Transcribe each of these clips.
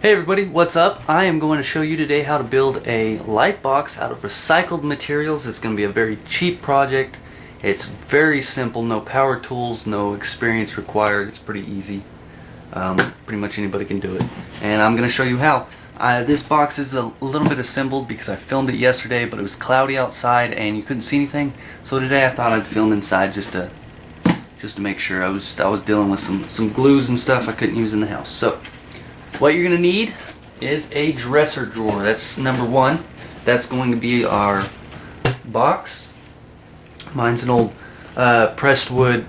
Hey everybody, what's up? I am going to show you today how to build a light box out of recycled materials. It's going to be a very cheap project. It's very simple, no power tools, no experience required. It's pretty easy. Pretty much anybody can do it. And I'm going to show you how. This box is a little bit assembled because I filmed it yesterday, but it was cloudy outside and you couldn't see anything. So today I thought I'd film inside just to make sure. I was dealing with some glues and stuff I couldn't use in the house. So what you're going to need is a dresser drawer. That's number one. That's going to be our box. Mine's an old pressed wood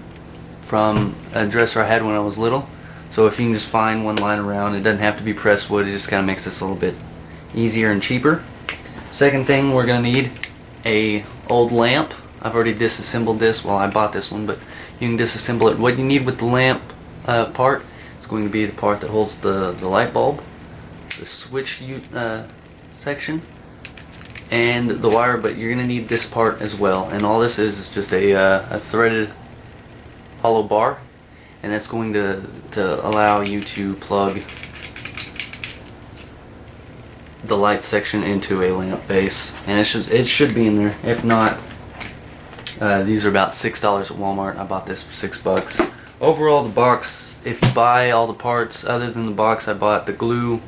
from a dresser I had when I was little. So if you can just find one lying around, it doesn't have to be pressed wood. It just kind of makes this a little bit easier and cheaper. Second thing, we're going to need a old lamp. I've already disassembled this. Well, I bought this one, but you can disassemble it. What you need with the lamp part is going to be the part that holds the light bulb, the switch section, and the wire, but you're going to need this part as well. And all this is just a threaded hollow bar, and that's going to allow you to plug the light section into a lamp base. And it should be in there. If not, these are about $6 at Walmart. I bought this for $6. Overall, the box, if you buy all the parts other than the box, I bought the glue,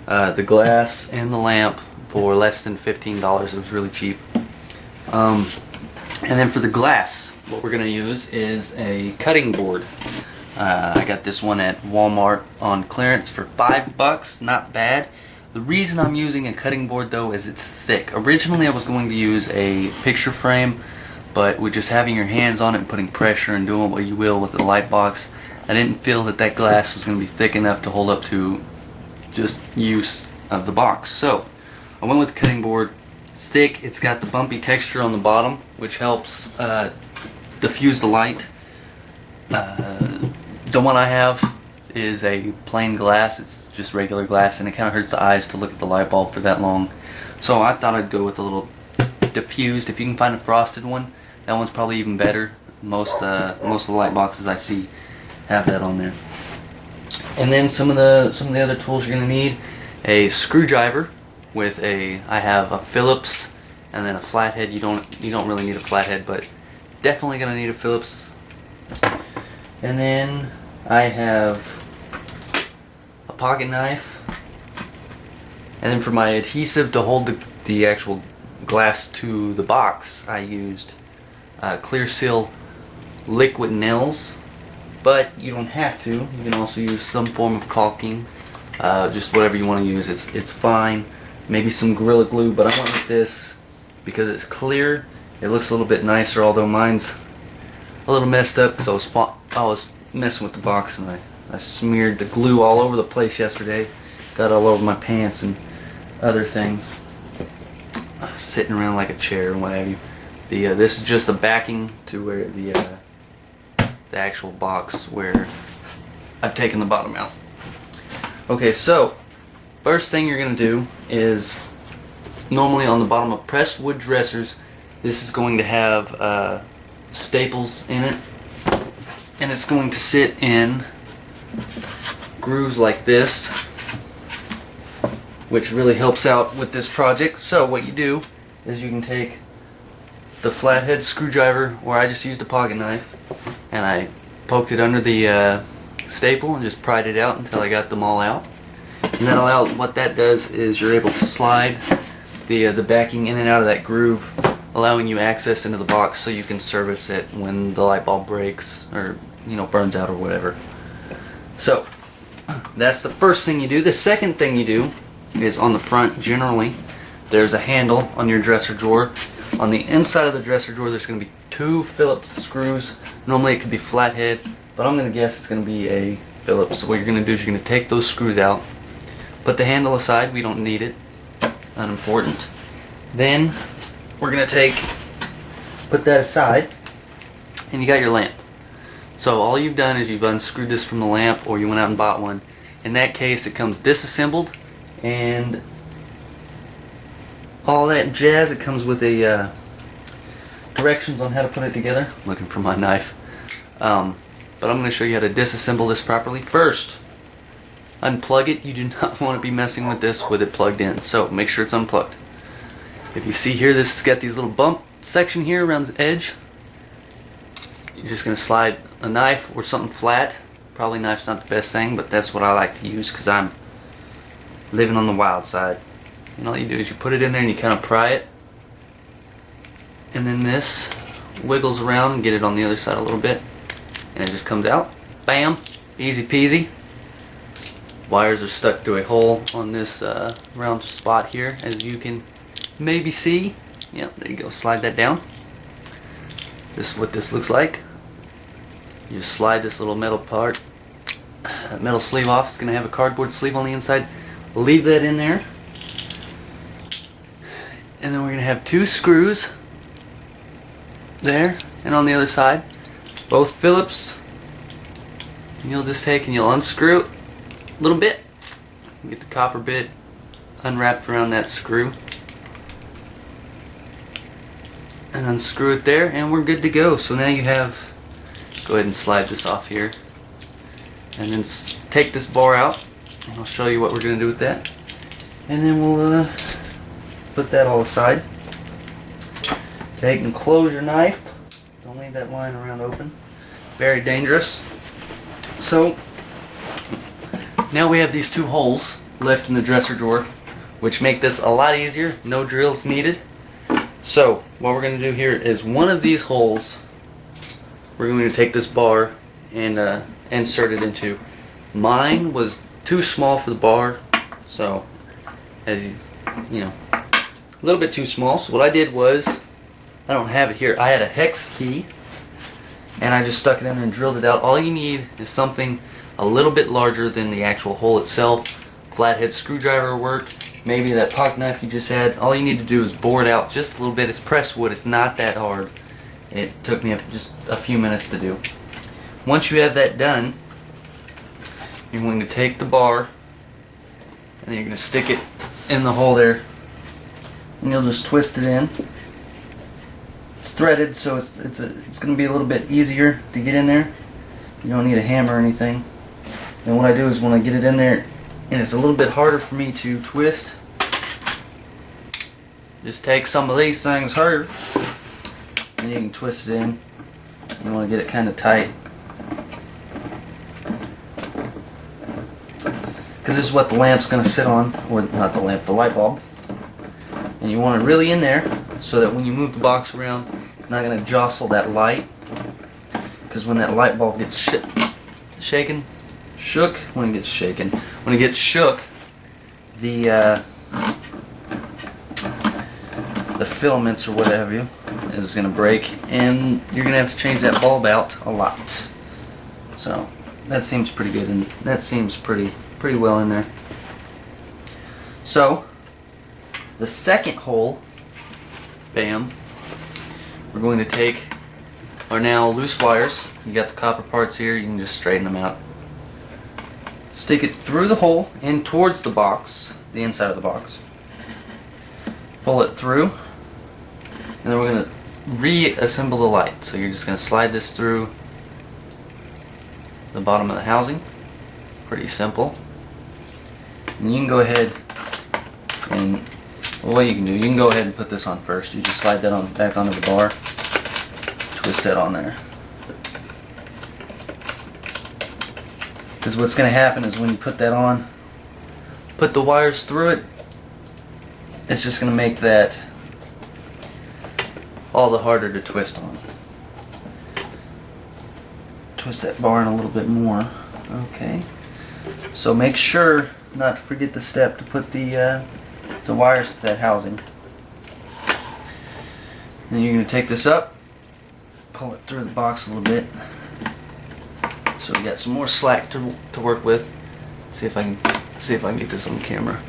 the glass, and the lamp for less than $15. It was really cheap. And then for the glass, what we're going to use is a cutting board. I got this one at Walmart on clearance for $5. Not bad. The reason I'm using a cutting board though is it's thick. Originally I was going to use a picture frame, but with just having your hands on it and putting pressure and doing what you will with the light box, I didn't feel that glass was going to be thick enough to hold up to just use of the box. So I went with the cutting board. It's thick, it's got the bumpy texture on the bottom, which helps diffuse the light. The one I have is a plain glass. It's just regular glass, and it kind of hurts the eyes to look at the light bulb for that long. So I thought I'd go with a little diffused. If you can find a frosted one, that one's probably even better. Most of the light boxes I see have that on there. And then some of the other tools you're gonna need: a screwdriver with I have a Phillips, and then a flathead. You don't really need a flathead, but definitely gonna need a Phillips. And then I have a pocket knife, and then for my adhesive to hold the actual glass to the box, I used Clear Seal liquid nails, but you don't have to. You can also use some form of caulking, just whatever you want to use. It's fine. Maybe some Gorilla Glue, but I went with this because it's clear. It looks a little bit nicer, although mine's a little messed up because I was messing with the box and I smeared the glue all over the place yesterday. Got all over my pants and other things. Sitting around like a chair and what have you. This is just the backing to where the actual box where I've taken the bottom out. Okay, so first thing you're gonna do is, normally on the bottom of pressed wood dressers, this is going to have staples in it, and it's going to sit in grooves like this, which really helps out with this project. So what you do is you can take the flathead screwdriver, or I just used a pocket knife, and I poked it under the staple and just pried it out until I got them all out. And what that does is you're able to slide the backing in and out of that groove, allowing you access into the box so you can service it when the light bulb breaks or burns out or whatever. So that's the first thing you do. The second thing you do is on the front, generally there's a handle on your dresser drawer. On the inside of the dresser drawer there's going to be 2 Phillips screws. Normally it could be flathead, but I'm going to guess it's going to be a Phillips. So what you're going to do is you're going to take those screws out, put the handle aside, we don't need it, unimportant. Then we're going to put that aside, and you got your lamp. So all you've done is you've unscrewed this from the lamp, or you went out and bought one. In that case it comes disassembled and all that jazz. It comes with a directions on how to put it together. I'm looking for my knife. But I'm going to show you how to disassemble this properly. First, unplug it. You do not want to be messing with this with it plugged in, so make sure it's unplugged. If you see here, this has got these little bump section here around the edge. You're just going to slide a knife or something flat. Probably knife's not the best thing, but that's what I like to use because I'm living on the wild side. And all you do is you put it in there and you kind of pry it, and then this wiggles around and get it on the other side a little bit, and it just comes out. Bam! Easy peasy. Wires are stuck through a hole on this round spot here, as you can maybe see. Yep, there you go. Slide that down. This is what this looks like. You just slide this little metal part, metal sleeve off. It's going to have a cardboard sleeve on the inside. Leave that in there. And then we're going to have 2 screws there and on the other side. Both Phillips. And you'll just take and you'll unscrew it a little bit. Get the copper bit unwrapped around that screw. And unscrew it there, and we're good to go. So now you have, go ahead and slide this off here, and then take this bar out, and I'll show you what we're going to do with that. And then we'll put that all aside. Take and close your knife. Don't leave that line around open. Very dangerous. So now we have these 2 holes left in the dresser drawer, which make this a lot easier. No drills needed. So what we're going to do here is one of these holes we're going to take this bar and insert it into. Mine was too small for the bar, so as you know, a little bit too small. So what I did was, I don't have it here, I had a hex key and I just stuck it in there and drilled it out. All you need is something a little bit larger than the actual hole itself. Flathead screwdriver will work. Maybe that pocket knife you just had. All you need to do is bore it out just a little bit. It's pressed wood. It's not that hard. It took me just a few minutes to do. Once you have that done, you're going to take the bar and then you're going to stick it in the hole there, and you'll just twist it in. It's threaded, so it's going to be a little bit easier to get in there. You don't need a hammer or anything. And what I do is when I get it in there, and it's a little bit harder for me to twist, just take some of these things here and you can twist it in. You want to get it kind of tight, because this is what the lamp's going to sit on, or not the lamp, the light bulb. And you want it really in there so that when you move the box around, it's not going to jostle that light, because when that light bulb gets shook, the filaments or what have you is going to break, and you're going to have to change that bulb out a lot. So that seems pretty good, and that seems pretty well in there. So the second hole, bam, we're going to take our now loose wires. You got the copper parts here, you can just straighten them out. Stick it through the hole and towards the box, the inside of the box. Pull it through, and then we're going to reassemble the light. So you're just going to slide this through the bottom of the housing. Pretty simple. And you can go ahead and, well, what you can do, you can go ahead and put this on first. You just slide that on back onto the bar, twist that on there. Because what's going to happen is when you put that on, put the wires through it, it's just going to make that all the harder to twist on. Twist that bar in a little bit more. Okay. So make sure not to forget the step to put the wires to that housing. Then you're going to take this up, pull it through the box a little bit. So we got some more slack to work with. See if I can get this on camera.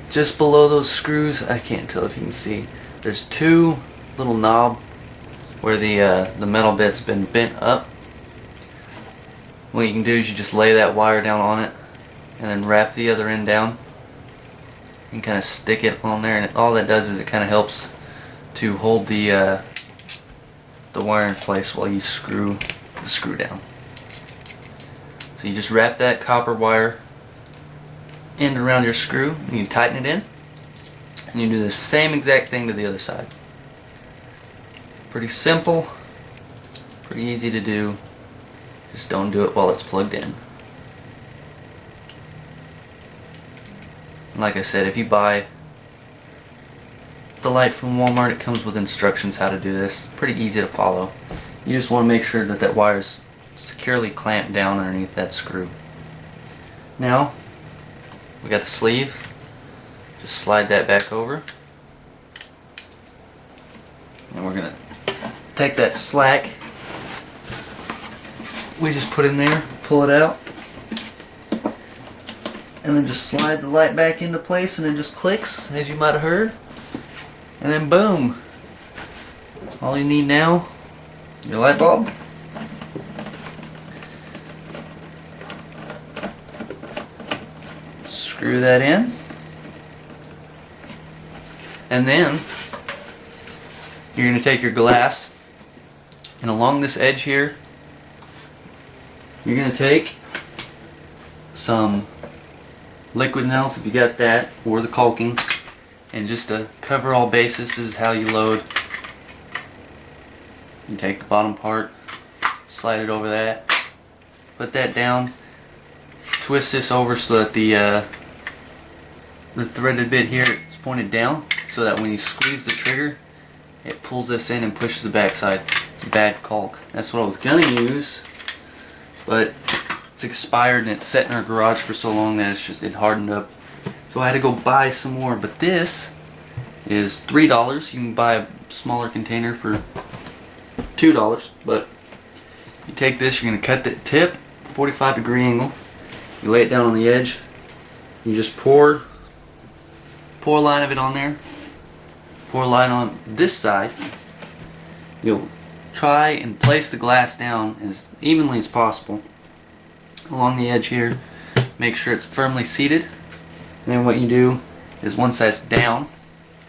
Just below those screws, I can't tell if you can see, there's 2 little knobs where the metal bit's been bent up. What you can do is you just lay that wire down on it and then wrap the other end down and kind of stick it on there, and all that does is it kind of helps to hold the wire in place while you screw the screw down. So you just wrap that copper wire end around your screw and you tighten it in, and you do the same exact thing to the other side. Pretty simple, pretty easy to do. Just don't do it while it's plugged in. Like I said, if you buy the light from Walmart, it comes with instructions how to do this. Pretty easy to follow. You just want to make sure that that wire is securely clamped down underneath that screw. Now, we got the sleeve. Just slide that back over. And we're going to take that slack we just put in there, pull it out, and then just slide the light back into place, and it just clicks, as you might have heard. And then boom! All you need now, your light bulb. Screw that in. And then you're going to take your glass, and along this edge here, you're going to take some liquid nails if you got that, or the caulking, and just to cover all bases, this is how you load. You take the bottom part, slide it over that, put that down, twist this over so that the threaded bit here is pointed down, so that when you squeeze the trigger, it pulls this in and pushes the backside. It's a bad caulk. That's what I was gonna use, but it's expired and it's sat in our garage for so long that it hardened up. So I had to go buy some more. But this is $3. You can buy a smaller container for $2. But you take this, you're gonna cut the tip, 45-degree angle. You lay it down on the edge. You just pour a line of it on there. Pour a line on this side. You'll try and place the glass down as evenly as possible along the edge here. Make sure it's firmly seated. And then what you do is once that's down,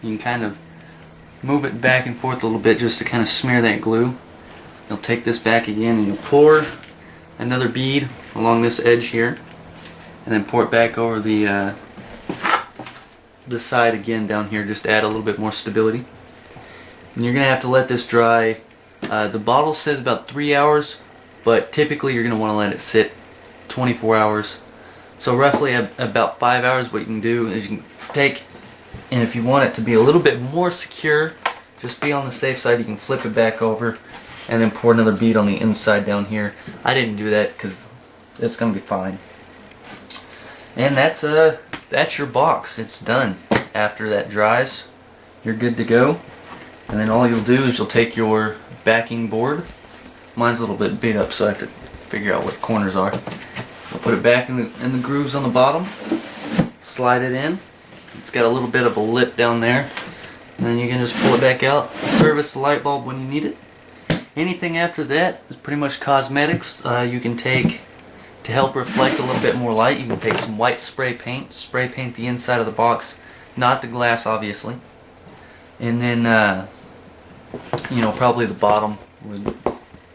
you can kind of move it back and forth a little bit just to kind of smear that glue. You'll take this back again and you'll pour another bead along this edge here, and then pour it back over the side again down here, just to add a little bit more stability. And you're going to have to let this dry. The bottle says about 3 hours, but typically you're going to want to let it sit 24 hours. So roughly about 5 hours, what you can do is you can take, and if you want it to be a little bit more secure, just be on the safe side, you can flip it back over and then pour another bead on the inside down here. I didn't do that because it's going to be fine. And that's your box. It's done. After that dries, you're good to go. And then all you'll do is you'll take your backing board. Mine's a little bit beat up, so I have to figure out what the corners are. I'll put it back in the grooves on the bottom. Slide it in. It's got a little bit of a lip down there. And then you can just pull it back out. Service the light bulb when you need it. Anything after that is pretty much cosmetics. You can take, to help reflect a little bit more light, you can take some white spray paint the inside of the box, not the glass obviously, and then you know, probably the bottom would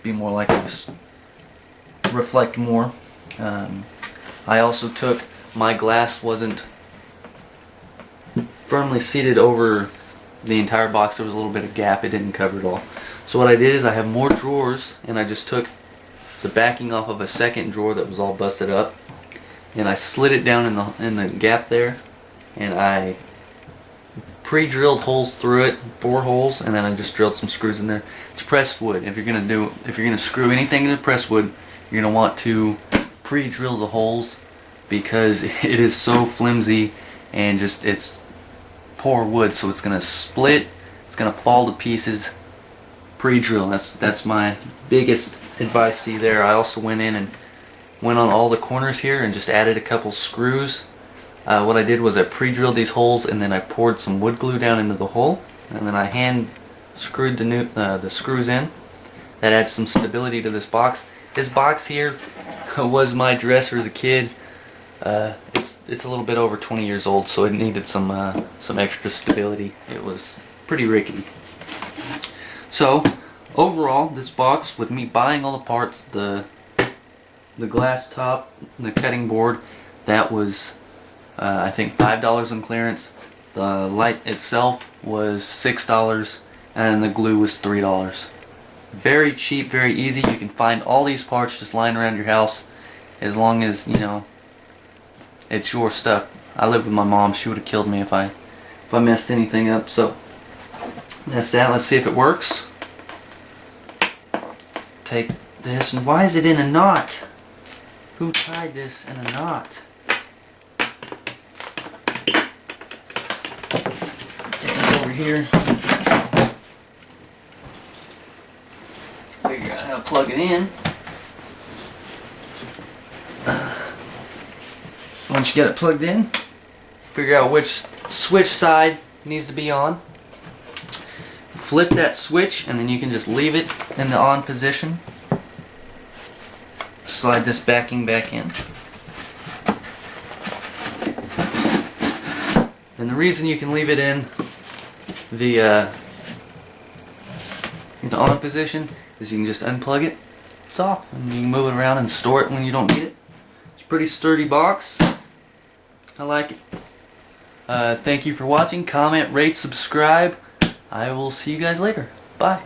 be more likely to reflect more. I also took, my glass wasn't firmly seated over the entire box, there was a little bit of gap, it didn't cover it all. So what I did is I have more drawers, and I just took the backing off of a second drawer that was all busted up, and I slid it down in the gap there, and I pre-drilled holes through it, 4 holes, and then I just drilled some screws in there. It's pressed wood. If you're gonna screw anything into pressed wood, you're gonna want to pre-drill the holes, because it is so flimsy and just, it's poor wood, so it's gonna split, it's gonna fall to pieces. Pre-drill. That's my biggest advice to you there. I also went in and went on all the corners here and just added a couple screws. What I did was I pre-drilled these holes, and then I poured some wood glue down into the hole, and then I hand screwed the screws in. That adds some stability to this box. This box here was my dresser as a kid. It's a little bit over 20 years old, so it needed some extra stability. It was pretty rickety. So overall, this box, with me buying all the parts, the glass top, the cutting board, that was I think $5 on clearance. The light itself was $6, and the glue was $3. Very cheap, very easy. You can find all these parts just lying around your house, as long as, you know, it's your stuff. I live with my mom. She would have killed me if I messed anything up. So that's that. Let's see if it works. Take this, and why is it in a knot? Who tied this in a knot? Stick this over here. Figure out how to plug it in. Once you get it plugged in, figure out which switch side needs to be on. Flip that switch, and then you can just leave it in the on position. Slide this backing back in. And the reason you can leave it in the on position is you can just unplug it. It's off, and you can move it around and store it when you don't need it. It's a pretty sturdy box. I like it. Thank you for watching. Comment, rate, subscribe. I will see you guys later. Bye.